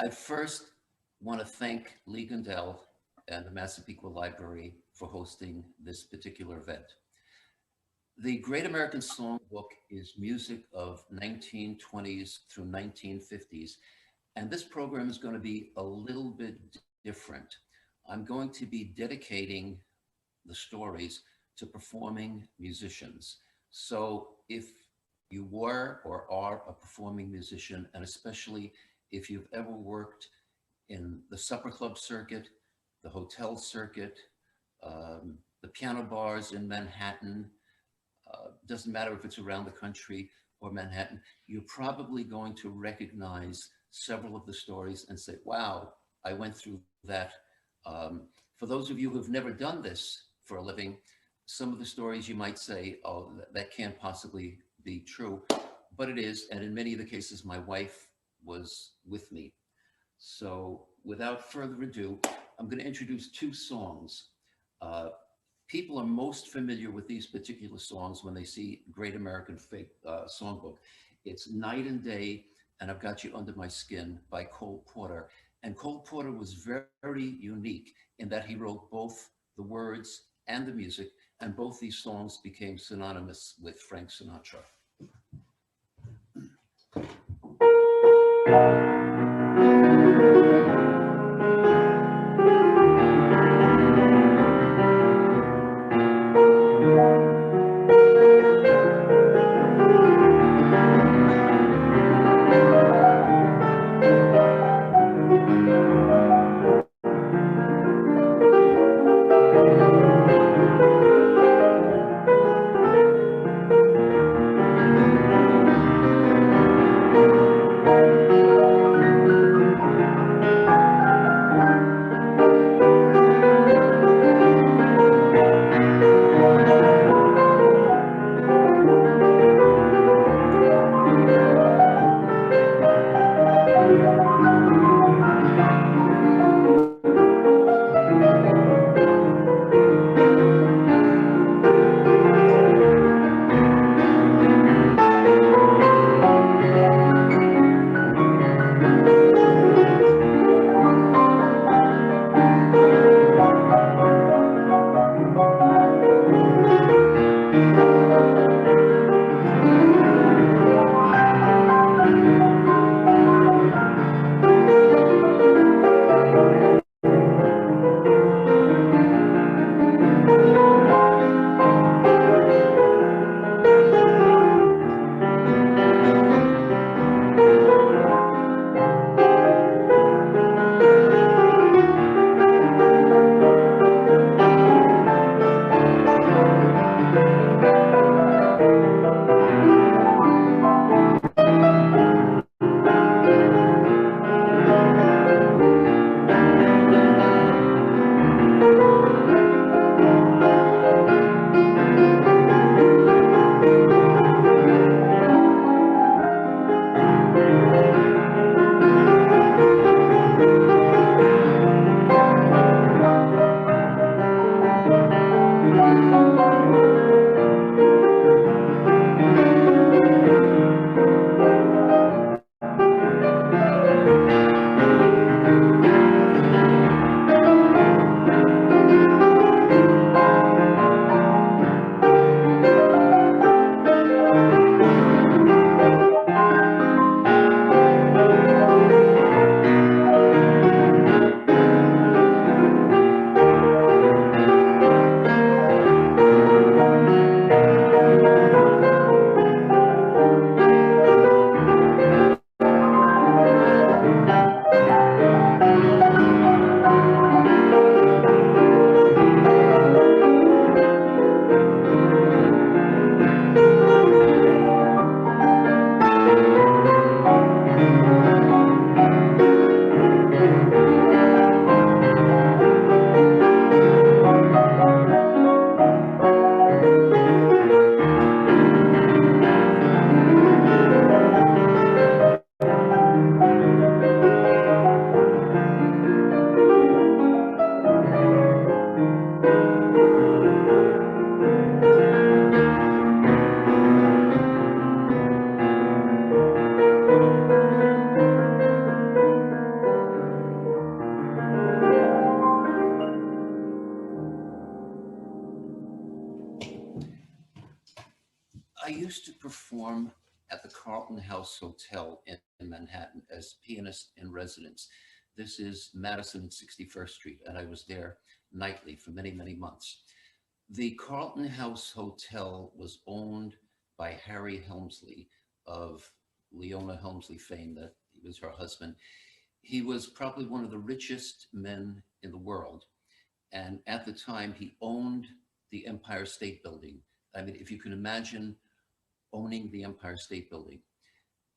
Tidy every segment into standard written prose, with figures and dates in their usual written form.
I first want to thank Lee Gundel and the Massapequa Library for hosting this particular event. The Great American Songbook is music of 1920s through 1950s, and this program is going to be a little bit different. I'm going to be dedicating the stories to performing musicians. So if you were or are a performing musician, and especially if you've ever worked in the supper club circuit, the hotel circuit, the piano bars in Manhattan, doesn't matter if it's around the country or Manhattan, you're probably going to recognize several of the stories and say, wow, I went through that. For those of you who've never done this for a living, some of the stories you might say, oh, that can't possibly be true, but it is. And in many of the cases, my wife was with me. So without further ado, I'm going to introduce two songs. People are most familiar with these particular songs when they see Great American Songbook. It's Night and Day, and I've Got You Under My Skin by Cole Porter. And Cole Porter was very unique in that he wrote both the words and the music, and both these songs became synonymous with Frank Sinatra. used to perform at the Carlton House Hotel in Manhattan as pianist in residence. This is Madison and 61st Street, and I was there nightly for many, many months. The Carlton House Hotel was owned by Harry Helmsley of Leona Helmsley fame, that he was her husband. He was probably one of the richest men in the world. And at the time, he owned the Empire State Building. I mean, if you can imagine owning the Empire State Building.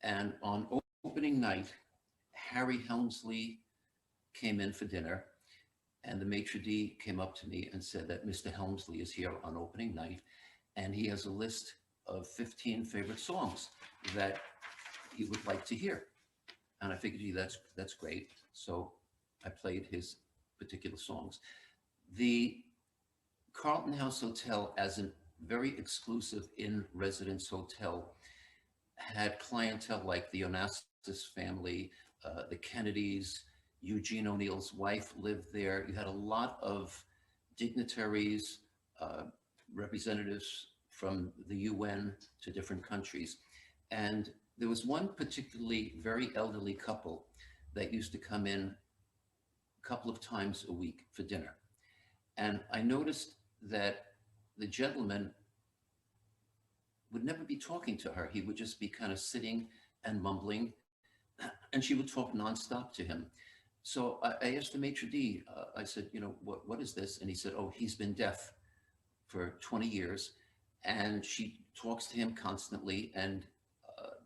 And on opening night, Harry Helmsley came in for dinner, and the maitre d' came up to me and said that Mr. Helmsley is here on opening night, and he has a list of 15 favorite songs that he would like to hear. And I figured, gee, that's great. So I played his particular songs. The Carlton House Hotel, as a very exclusive in-residence hotel, had clientele like the Onassis family, the Kennedys. Eugene O'Neill's wife lived there. You had a lot of dignitaries, representatives from the UN to different countries. And there was one particularly very elderly couple that used to come in a couple of times a week for dinner. And I noticed that the gentleman would never be talking to her. He would just be kind of sitting and mumbling, and she would talk nonstop to him. So I asked the maitre d', I said, you know, what is this? And he said, oh, he's been deaf for 20 years, and she talks to him constantly, and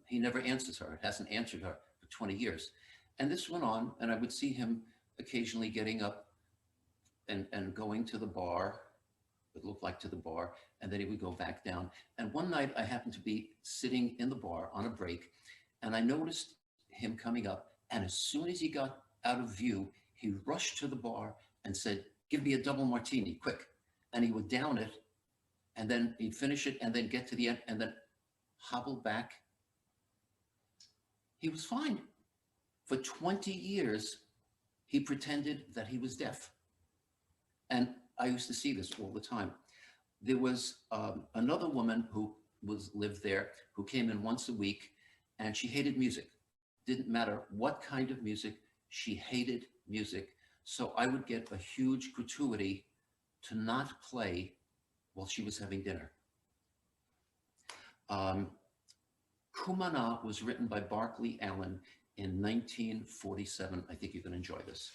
he never answers her. It hasn't answered her for 20 years. And this went on, and I would see him occasionally getting up and going to the bar. It looked like to the bar, and then he would go back down. And one night I happened to be sitting in the bar on a break, and I noticed him coming up, and as soon as he got out of view, he rushed to the bar and said, give me a double martini, quick. And he would down it, and then he'd finish it, and then get to the end, and then hobble back. He was fine. For 20 years, he pretended that he was deaf. And I used to see this all the time. There was another woman who lived there, who came in once a week, and she hated music. Didn't matter what kind of music, she hated music. So I would get a huge gratuity to not play while she was having dinner. Kumana was written by Barclay Allen in 1947. I think you can enjoy this.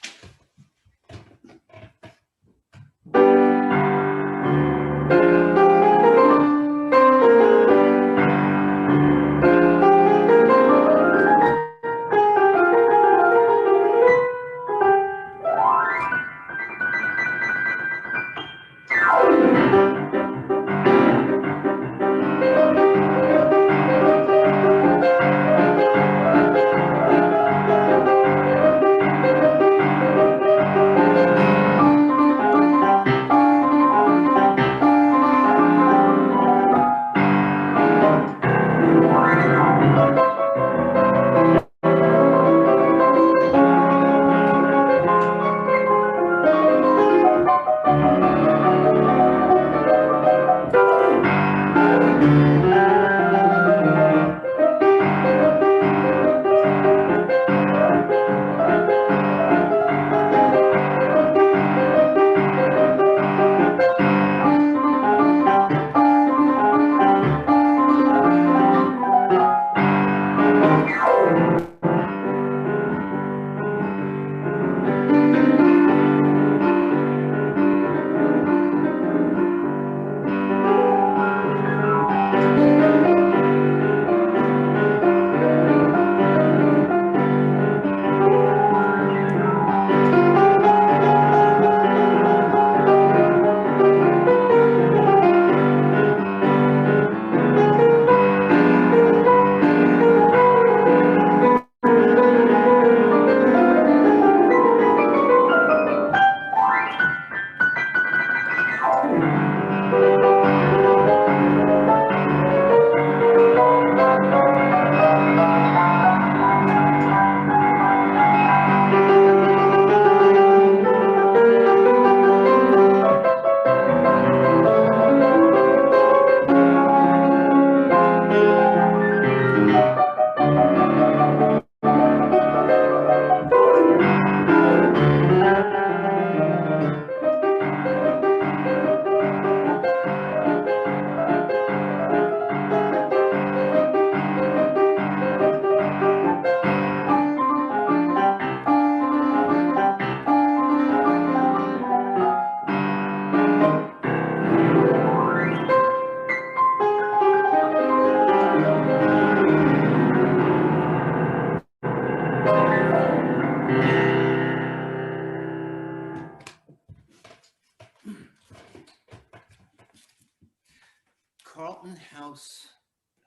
Carlton House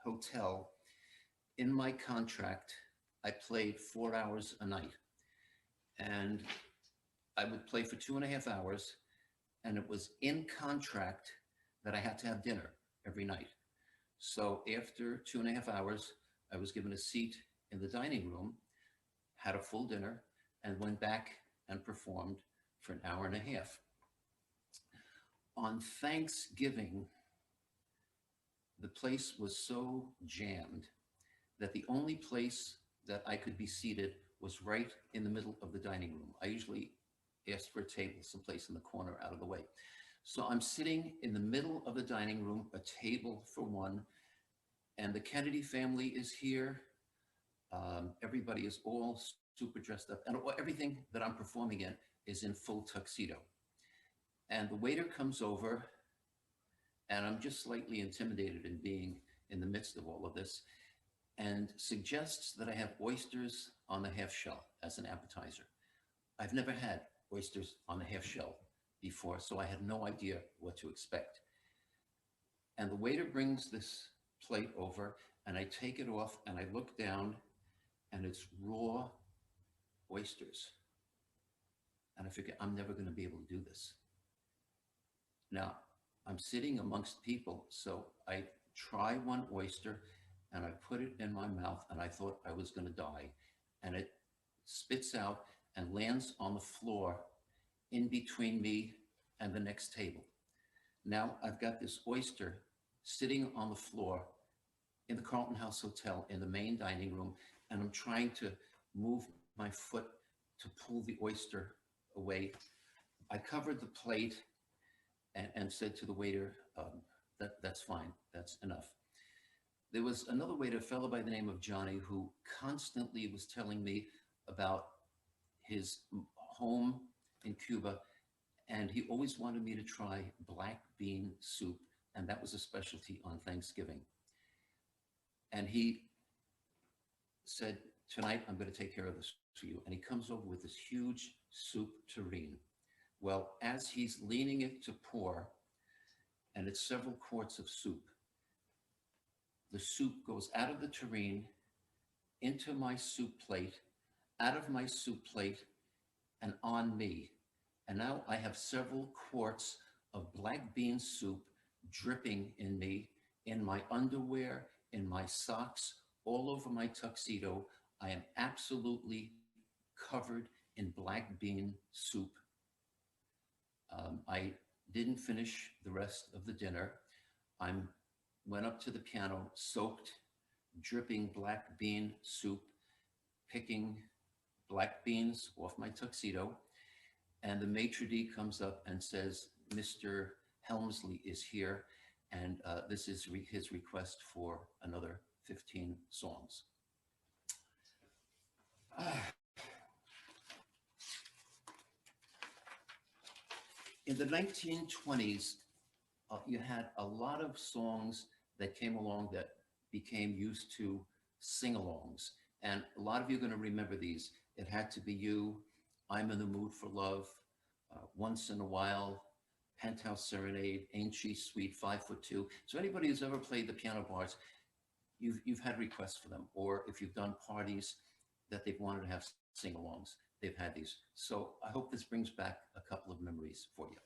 Hotel, in my contract, I played 4 hours a night. And I would play for 2.5 hours, and it was in contract that I had to have dinner every night. So after 2.5 hours, I was given a seat in the dining room, had a full dinner, and went back and performed for an hour and a half. On Thanksgiving, the place was so jammed that the only place that I could be seated was right in the middle of the dining room. I usually asked for a table someplace in the corner out of the way. So I'm sitting in the middle of the dining room, a table for one, and the Kennedy family is here. Everybody is all super dressed up, and everything that I'm performing in is in full tuxedo. And the waiter comes over, and I'm just slightly intimidated in being in the midst of all of this, and suggests that I have oysters on the half shell as an appetizer. I've never had oysters on the half shell before, so I had no idea what to expect. And the waiter brings this plate over, and I take it off, and I look down, and it's raw oysters. And I figure, I'm never going to be able to do this. Now, I'm sitting amongst people, so I try one oyster, and I put it in my mouth, and I thought I was going to die. And it spits out and lands on the floor in between me and the next table. Now I've got this oyster sitting on the floor in the Carlton House Hotel in the main dining room, and I'm trying to move my foot to pull the oyster away. I covered the plate and said to the waiter, that's fine, that's enough. There was another waiter, a fellow by the name of Johnny, who constantly was telling me about his home in Cuba, and he always wanted me to try black bean soup, and that was a specialty on Thanksgiving. And he said, tonight I'm going to take care of this for you. And he comes over with this huge soup tureen. Well, as he's leaning it to pour, and it's several quarts of soup, the soup goes out of the tureen into my soup plate, out of my soup plate, and on me. And now I have several quarts of black bean soup dripping in me, in my underwear, in my socks, all over my tuxedo. I am absolutely covered in black bean soup. I didn't finish the rest of the dinner. I went up to the piano, soaked, dripping black bean soup, picking black beans off my tuxedo. And the maitre d' comes up and says, Mr. Helmsley is here, and this is his request for another 15 songs. In the 1920s, you had a lot of songs that came along that became used to sing-alongs. And a lot of you are going to remember these. It Had to Be You, I'm in the Mood for Love, Once in a While, Penthouse Serenade, Ain't She Sweet, 5'2". So anybody who's ever played the piano bars, you've had requests for them. Or if you've done parties that they've wanted to have sing-alongs, they've had these. So I hope this brings back a couple of memories for you.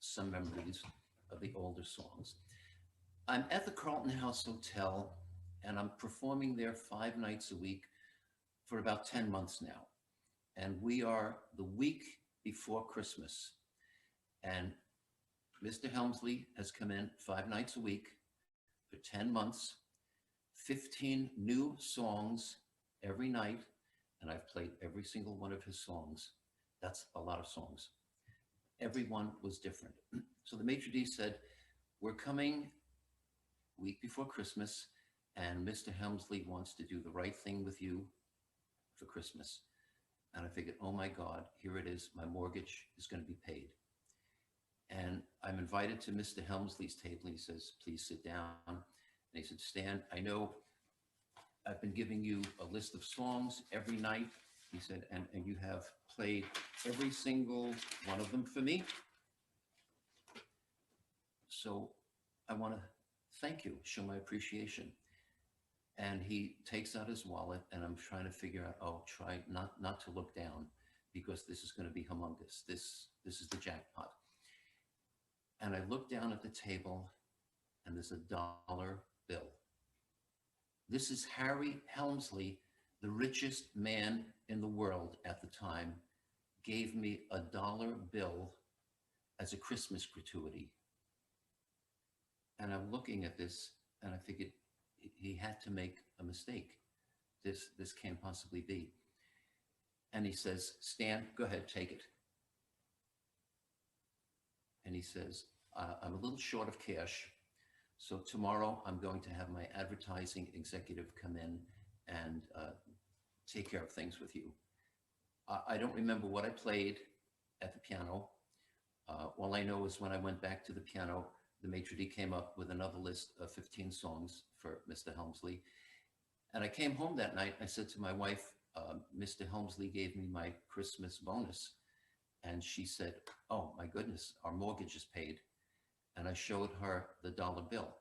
some memories of the older songs. I'm at the Carlton House Hotel, and I'm performing there 5 nights a week for about 10 months now. And we are the week before Christmas. And Mr. Helmsley has come in 5 nights a week for 10 months, 15 new songs every night, and I've played every single one of his songs. That's a lot of songs. Every one was different. So the maitre d' said, we're coming week before Christmas, and Mr. Helmsley wants to do the right thing with you for Christmas. And I figured, oh my God, here it is. My mortgage is going to be paid. And I'm invited to Mr. Helmsley's table. He says, please sit down. And he said, Stan, I know I've been giving you a list of songs every night. He said, and you have played every single one of them for me. So I want to thank you, show my appreciation. And he takes out his wallet, and I'm trying to figure out, oh, try not to look down, because this is going to be humongous. This is the jackpot. And I look down at the table, and there's a dollar bill. This is Harry Helmsley, the richest man in the world at the time, gave me a dollar bill as a Christmas gratuity. And I'm looking at this, and I figured he had to make a mistake. This can't possibly be. And he says, Stan, go ahead, take it. And he says, I'm a little short of cash, so tomorrow I'm going to have my advertising executive come in and take care of things with you. I don't remember what I played at the piano. All I know is when I went back to the piano, the maitre d' came up with another list of 15 songs for Mr. Helmsley. And I came home that night. I said to my wife, Mr. Helmsley gave me my Christmas bonus. And she said, oh my goodness, our mortgage is paid. And I showed her the dollar bill.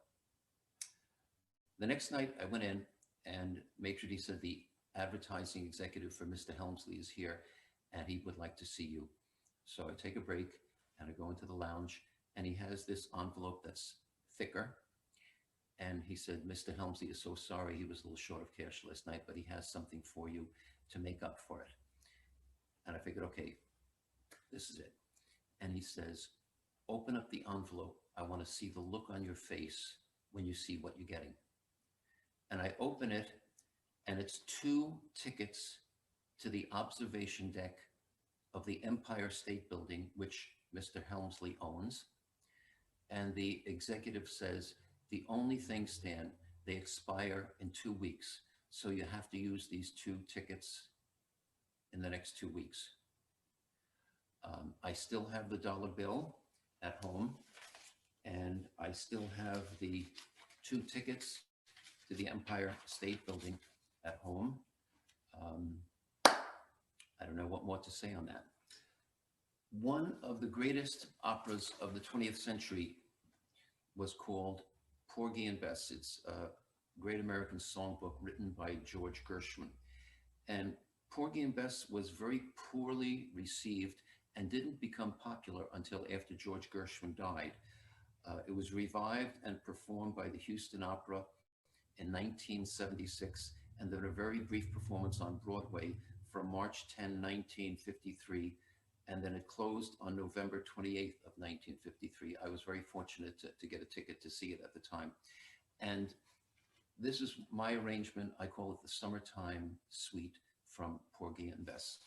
The next night I went in, and maitre d' said, the advertising executive for Mr. Helmsley is here, and he would like to see you. So I take a break, and I go into the lounge, and he has this envelope that's thicker. And he said, Mr. Helmsley is so sorry, he was a little short of cash last night, but he has something for you to make up for it. And I figured, okay, this is it. And he says, open up the envelope. I want to see the look on your face when you see what you're getting. And I open it, and it's 2 tickets to the observation deck of the Empire State Building, which Mr. Helmsley owns. And the executive says, the only thing, Stan, they expire in 2 weeks. So you have to use these 2 tickets in the next 2 weeks. I still have the dollar bill at home, and I still have the 2 tickets to the Empire State Building at home. I don't know what more to say on that. One of the greatest operas of the 20th century was called Porgy and Bess. It's a great American songbook written by George Gershwin. And Porgy and Bess was very poorly received and didn't become popular until after George Gershwin died. It was revived and performed by the Houston Opera in 1976, and then a very brief performance on Broadway from March 10, 1953, and then it closed on November 28th of 1953. I was very fortunate to get a ticket to see it at the time. And this is my arrangement. I call it the Summertime Suite from Porgy and Bess.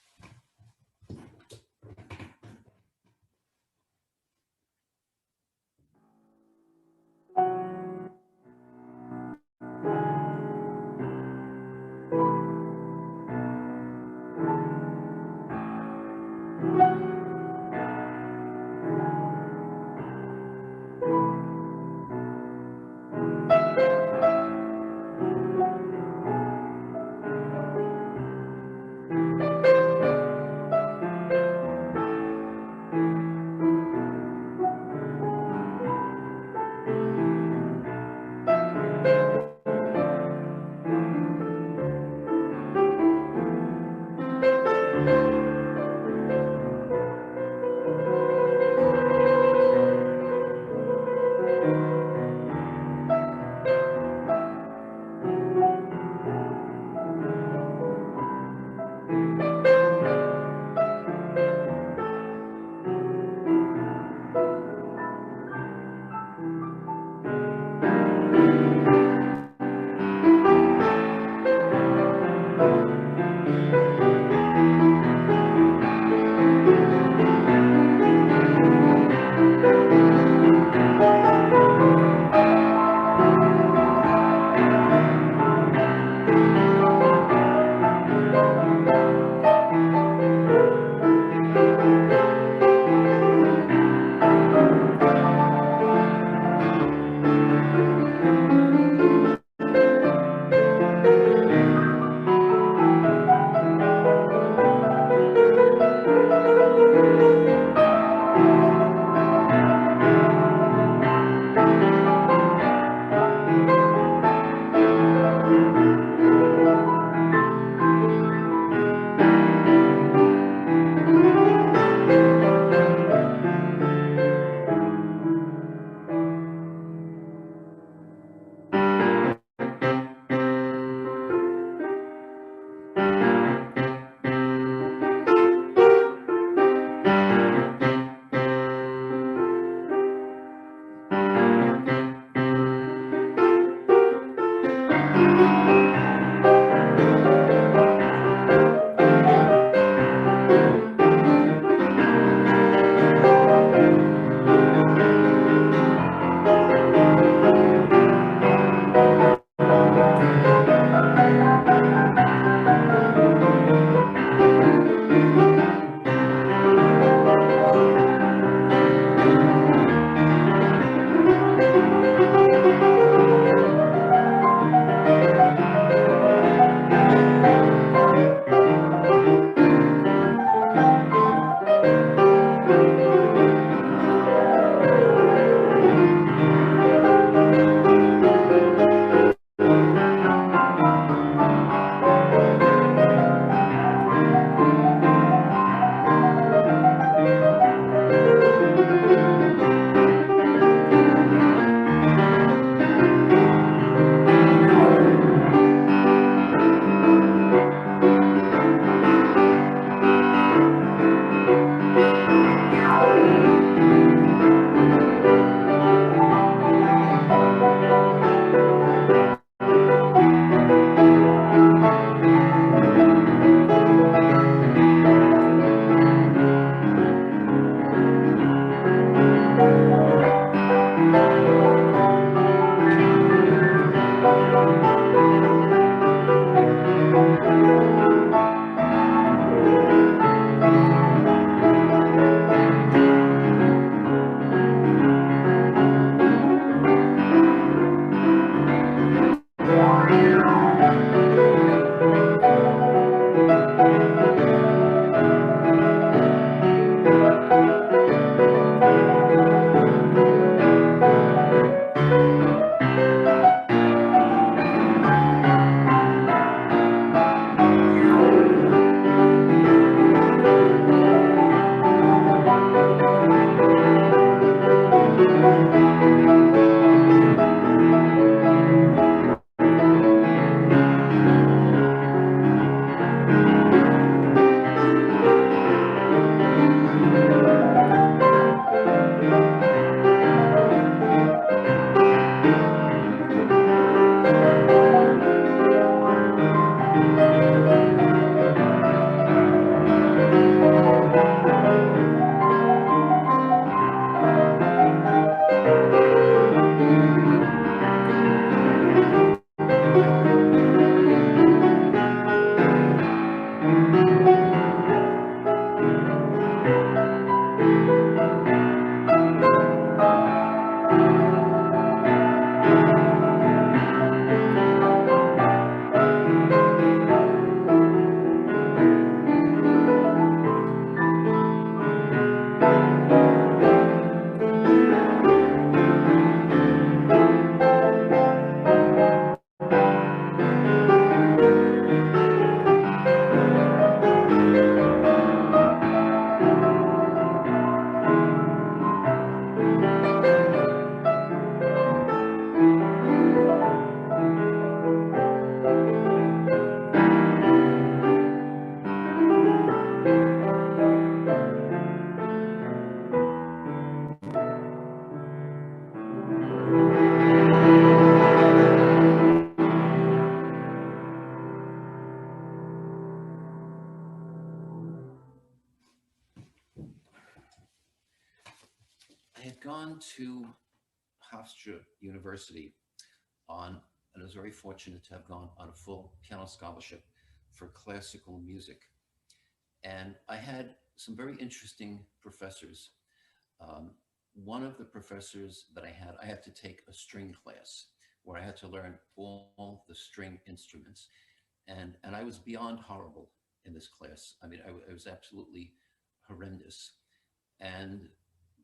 I had gone to Hofstra University on, and I was very fortunate to have gone on a full piano scholarship for classical music. And I had some very interesting professors. Um, One of the professors that I had to take a string class where I had to learn all the string instruments. And I was beyond horrible in this class. I mean, I was absolutely horrendous. And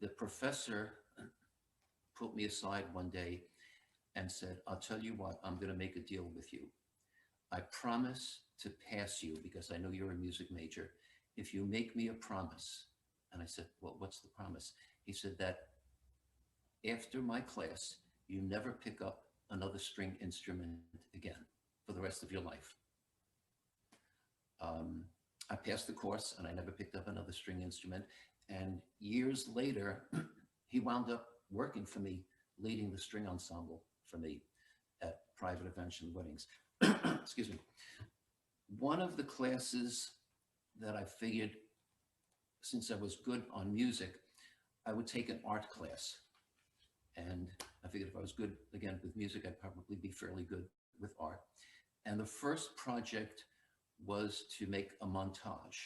the professor pulled me aside one day and said, I'll tell you what, I'm going to make a deal with you. I promise to pass you because I know you're a music major if you make me a promise. And I said, well, what's the promise? He said that after my class, you never pick up another string instrument again for the rest of your life. Um, I passed the course and I never picked up another string instrument. And years later, he wound up working for me, leading the string ensemble for me at private events and weddings. Excuse me. One of the classes that I figured, since I was good on music, I would take an art class. And I figured if I was good, again, with music, I'd probably be fairly good with art. And the first project was to make a montage,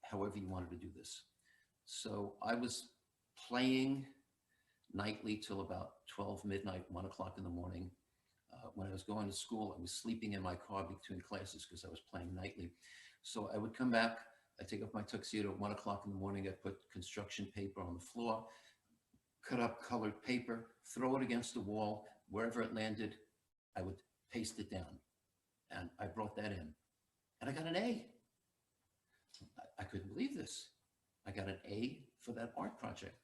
however you wanted to do this. So I was playing nightly till about 12 midnight, 1 o'clock in the morning. When I was going to school, I was sleeping in my car between classes because I was playing nightly. So I would come back, I'd take off my tuxedo at 1 o'clock in the morning, I'd put construction paper on the floor, cut up colored paper, throw it against the wall. Wherever it landed, I would paste it down. And I brought that in. And I got an A. I couldn't believe this. I got an A for that art project.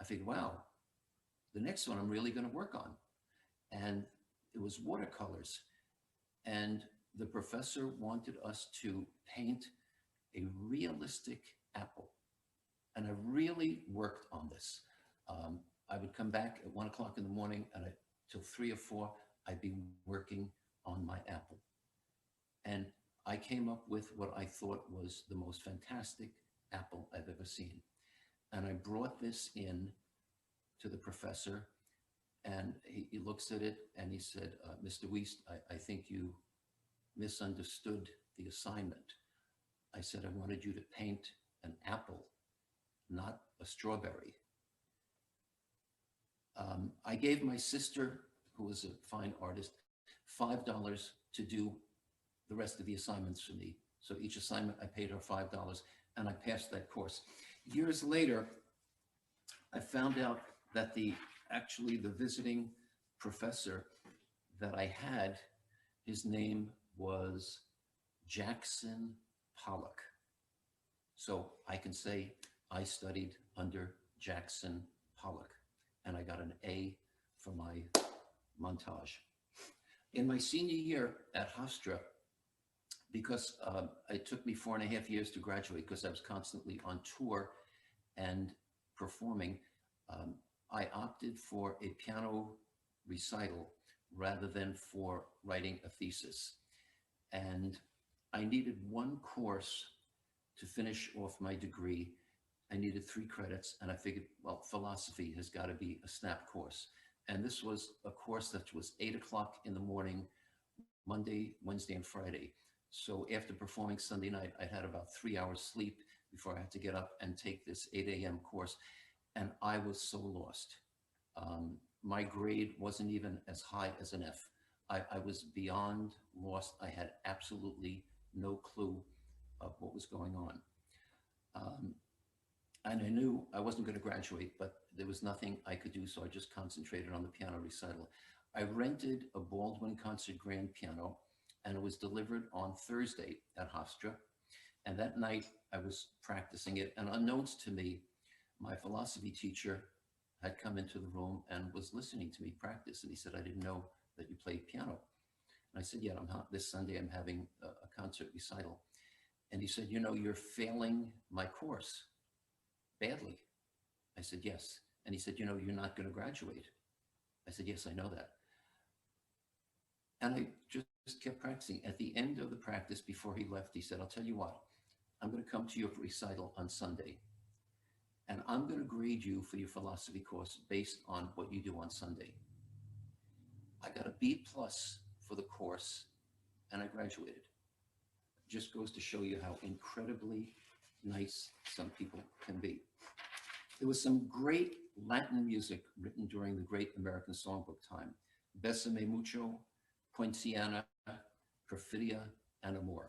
I figured, wow, the next one I'm really going to work on. And it was watercolors. And the professor wanted us to paint a realistic apple. And I really worked on this. I would come back at 1 o'clock in the morning and till 3 or 4, I'd be working on my apple. And I came up with what I thought was the most fantastic apple I've ever seen. And I brought this in to the professor, and he looks at it and he said, Mr. Wiest, I think you misunderstood the assignment. I said, I wanted you to paint an apple, not a strawberry. I gave my sister, who was a fine artist, $5 to do the rest of the assignments for me. So each assignment, I paid her $5, and I passed that course. Years later, I found out that actually the visiting professor that I had, his name was Jackson Pollock. So I can say I studied under Jackson Pollock, and I got an A for my montage. In my senior year at Hofstra, because it took me 4.5 years to graduate because I was constantly on tour and performing, I opted for a piano recital rather than for writing a thesis. and I needed one course to finish off my degree. I needed 3 credits, and I figured, well, philosophy has got to be a snap course. And this was a course that was 8 o'clock in the morning, Monday, Wednesday, and Friday. So after performing Sunday night, I had about 3 hours sleep before I had to get up and take this 8 a.m. course. And I was so lost. My grade wasn't even as high as an F. I was beyond lost. I had absolutely no clue of what was going on. And I knew I wasn't going to graduate, but there was nothing I could do, so I just concentrated on the piano recital. I rented a Baldwin concert grand piano, and it was delivered on Thursday at Hofstra. And that night I was practicing it, and unknowns to me, my philosophy teacher had come into the room and was listening to me practice. And he said, I didn't know that you played piano. And I said, yeah, this Sunday I'm having a concert recital. And he said, you know, you're failing my course badly. I said, yes. And he said, you know, you're not going to graduate. I said, yes, I know that. And I just kept practicing. At the end of the practice, before he left, he said, I'll tell you what, I'm going to come to your recital on Sunday, and I'm going to grade you for your philosophy course based on what you do on Sunday. I got a B+ for the course, and I graduated. Just goes to show you how incredibly nice some people can be. There was some great Latin music written during the Great American Songbook time. Besame Mucho, Poinciana, Perfidia, and Amor.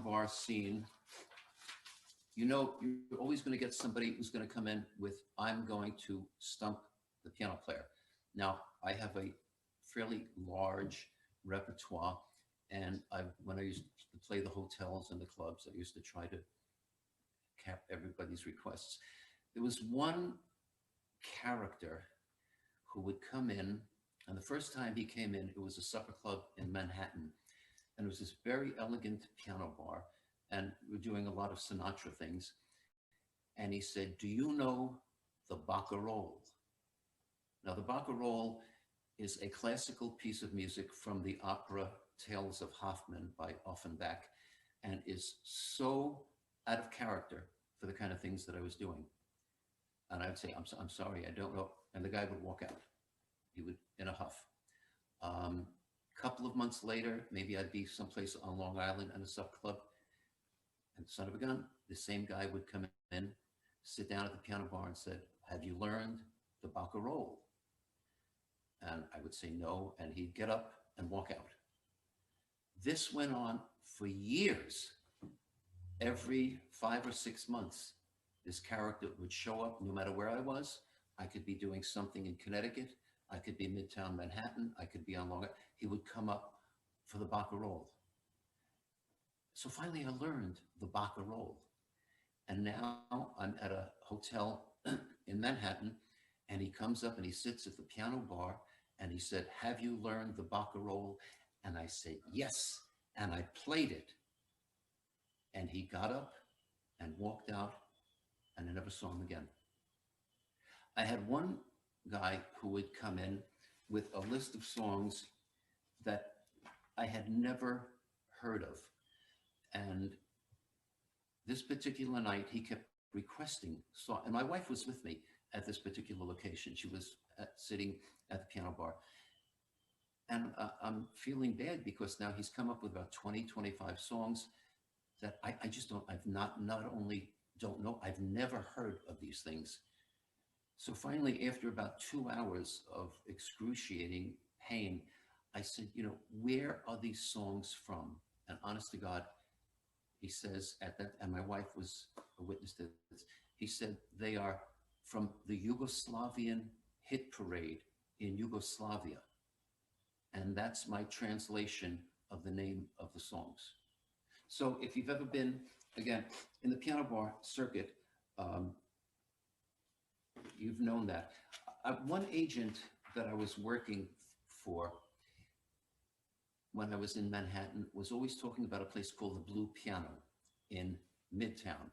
bar scene, you know, you're always going to get somebody who's going to come in with, I'm going to stump the piano player. Now, I have a fairly large repertoire, and when I used to play the hotels and the clubs, I used to try to cap everybody's requests. There was one character who would come in, and the first time he came in, it was a supper club in Manhattan, and it was this very elegant piano bar, and we were doing a lot of Sinatra things. And he said, do you know the barcarolle? Now, the barcarolle is a classical piece of music from the opera Tales of Hoffmann by Offenbach, and is so out of character for the kind of things that I was doing. And I would say, I'm sorry, I don't know. And the guy would walk out. He would, in a huff. Couple of months later, maybe I'd be someplace on Long Island in a sub club, and son of a gun, the same guy would come in, sit down at the piano bar and said, have you learned the barcarolle? And I would say no, and he'd get up and walk out. This went on for years. Every 5 or 6 months, this character would show up no matter where I was. I could be doing something in Connecticut. I could be in Midtown Manhattan. I could be on Long Island. He would come up for the barcarolle. So finally I learned the barcarolle. And now I'm at a hotel in Manhattan, and he comes up and he sits at the piano bar, and he said, have you learned the barcarolle? And I said, yes. And I played it. And he got up and walked out, and I never saw him again. I had one guy who would come in with a list of songs that I had never heard of. And this particular night, he kept requesting songs. And my wife was with me at this particular location. She was sitting at the piano bar. And I'm feeling bad because now he's come up with about 20, 25 songs that I just don't, I've not only don't know, I've never heard of these things. So finally, after about 2 hours of excruciating pain, I said, you know, where are these songs from? And honest to God, he says at that, and my wife was a witness to this, he said they are from the Yugoslavian hit parade in Yugoslavia. And that's my translation of the name of the songs. So if you've ever been, again, in the piano bar circuit, you've known that. One agent that I was working for when I was in Manhattan was always talking about a place called the Blue Piano in Midtown,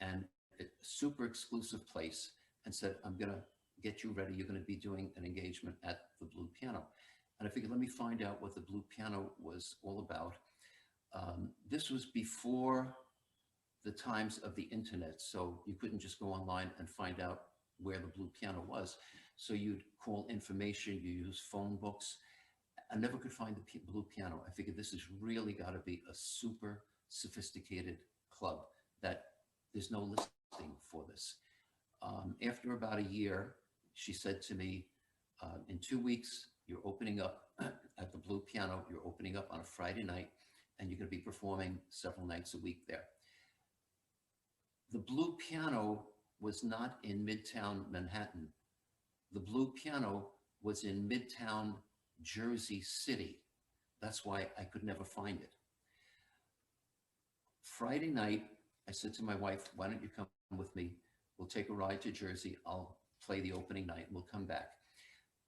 and a super exclusive place, and said, I'm going to get you ready. You're going to be doing an engagement at the Blue Piano. And I figured, let me find out what the Blue Piano was all about. This was before the times of the internet, so you couldn't just go online and find out where the Blue Piano was. So you'd call information, you use phone books. I never could find the Blue Piano. I figured this has really got to be a super sophisticated club that there's no listing for this. After about a year, she said to me, in 2 weeks, you're opening up at the Blue Piano. You're opening up on a Friday night, and you're going to be performing several nights a week there. The Blue Piano was not in Midtown Manhattan. The Blue Piano was in Midtown Jersey City. That's why I could never find it. Friday night, I said to my wife, why don't you come with me? We'll take a ride to Jersey. I'll play the opening night and we'll come back.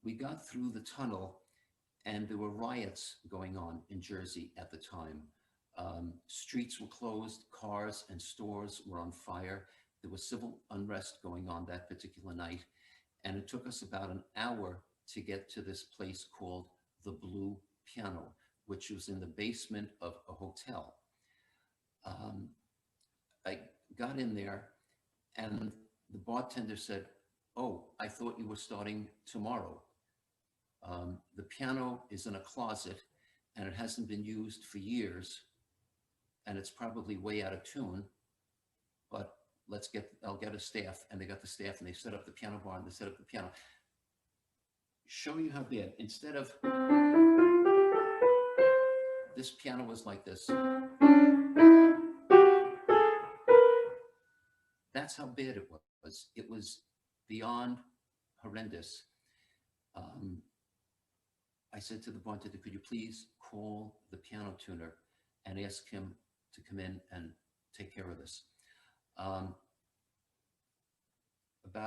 We got through the tunnel, and there were riots going on in Jersey at the time. Streets were closed, cars and stores were on fire. There was civil unrest going on that particular night. And it took us about an hour to get to this place called the Blue Piano, which was in the basement of a hotel. I got in there, and the bartender said, oh, I thought you were starting tomorrow. The piano is in a closet, and it hasn't been used for years, and it's probably way out of tune, but I'll get a staff. And they got the staff, and they set up the piano bar, and they set up the piano. Show you how bad. Instead of, this piano was like this. that's how bad it was. It was beyond horrendous. I said to the bartender, could you please call the piano tuner and ask him to come in and take care of this? About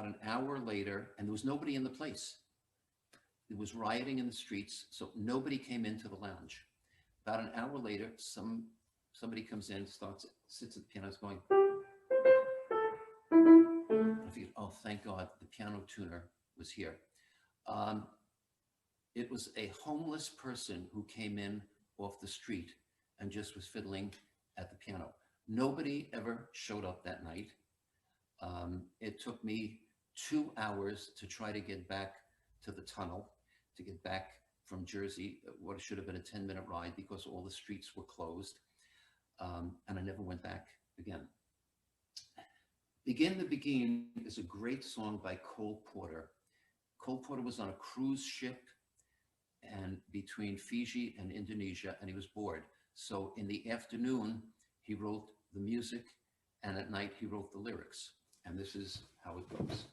an hour later, and there was nobody in the place. It was rioting in the streets, so nobody came into the lounge. About an hour later, somebody comes in, sits at the piano, is going. I figured, oh, thank God, the piano tuner was here. It was a homeless person who came in off the street and just was fiddling at the piano. Nobody ever showed up that night. It took me 2 hours to try to get back to the tunnel, to get back from Jersey, what should have been a 10-minute ride because all the streets were closed. And I never went back again. Begin to Begin is a great song by Cole Porter. Cole Porter was on a cruise ship and between Fiji and Indonesia, and he was bored. So in the afternoon, he wrote the music, and at night he wrote the lyrics. And this is how it goes.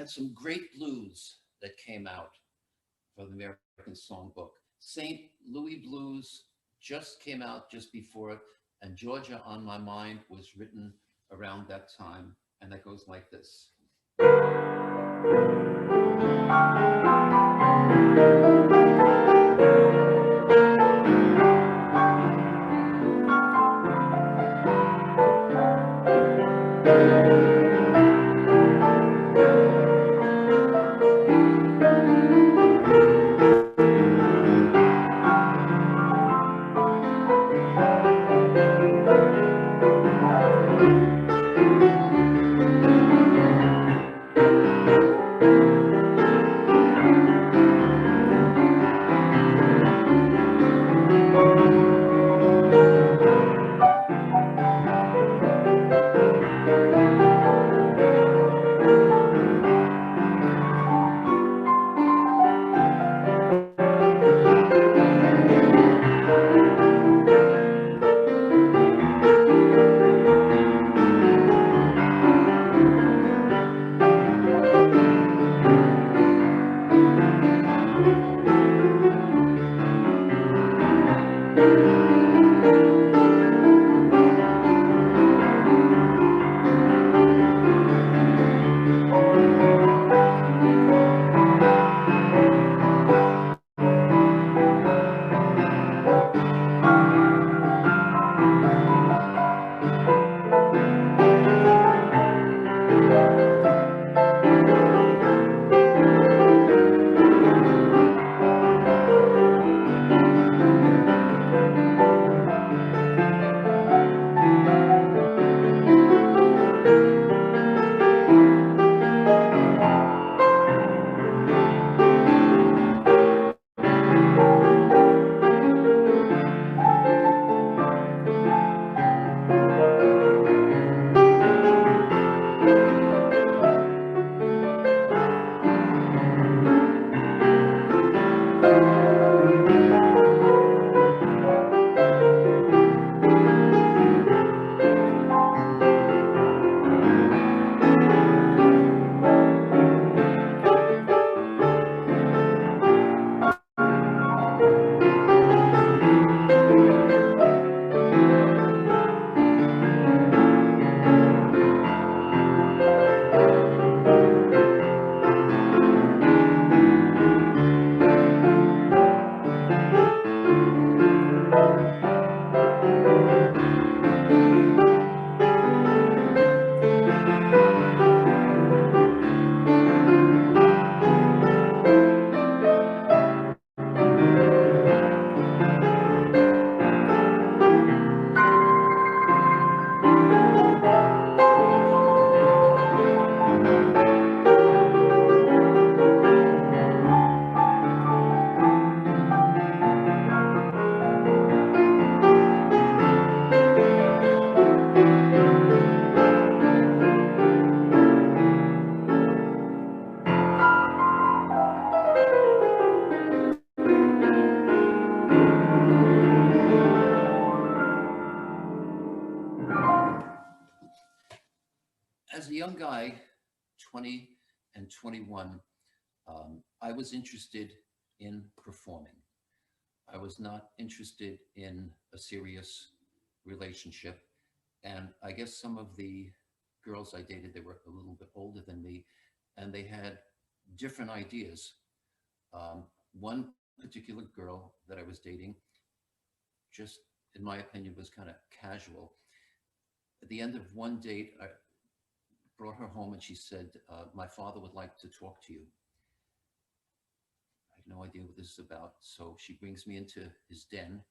Some great blues that came out from the American Songbook. St. Louis Blues just came out just before it, and Georgia on My Mind was written around that time, and that goes like this. young guy, 20 and 21, I was interested in performing. I was not interested in a serious relationship. And I guess some of the girls I dated, they were a little bit older than me, and they had different ideas. One particular girl that I was dating, just in my opinion, was kind of casual. At the end of one date, I brought her home and she said, my father would like to talk to you. I have no idea what this is about. So she brings me into his den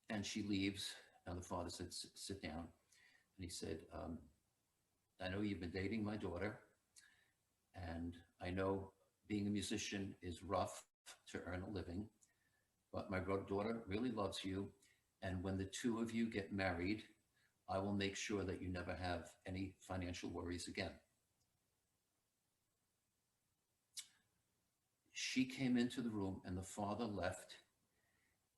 and she leaves. And the father said, sit down. And he said, I know you've been dating my daughter, and I know being a musician is rough to earn a living, but my daughter really loves you. And when the two of you get married, I will make sure that you never have any financial worries again. She came into the room and the father left.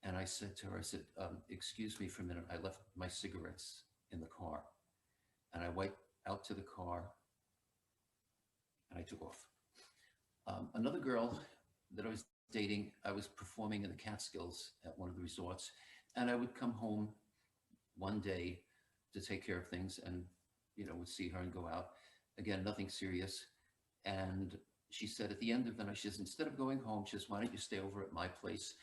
And I said to her, I said, excuse me for a minute. I left my cigarettes in the car. And I went out to the car and I took off. Another girl that I was dating, I was performing in the Catskills at one of the resorts. And I would come home one day to take care of things and, would see her and go out. Again, nothing serious. And she said at the end of the night, she says, instead of going home, she says, why don't you stay over at my place?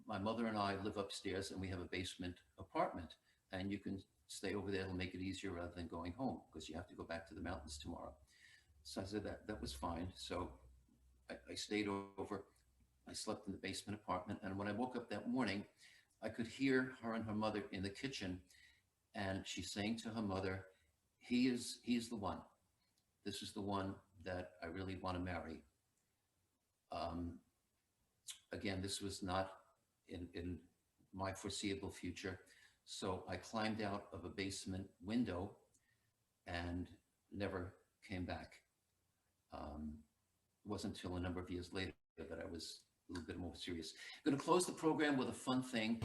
My mother and I live upstairs and we have a basement apartment, and you can stay over there. It'll make it easier rather than going home because you have to go back to the mountains tomorrow. So I said that was fine. So I stayed over. I slept in the basement apartment. And when I woke up that morning, I could hear her and her mother in the kitchen. And she's saying to her mother, he is the one. This is the one that I really want to marry. Again, this was not in my foreseeable future. So I climbed out of a basement window and never came back. It wasn't until a number of years later that I was a little bit more serious. I'm going to close the program with a fun thing.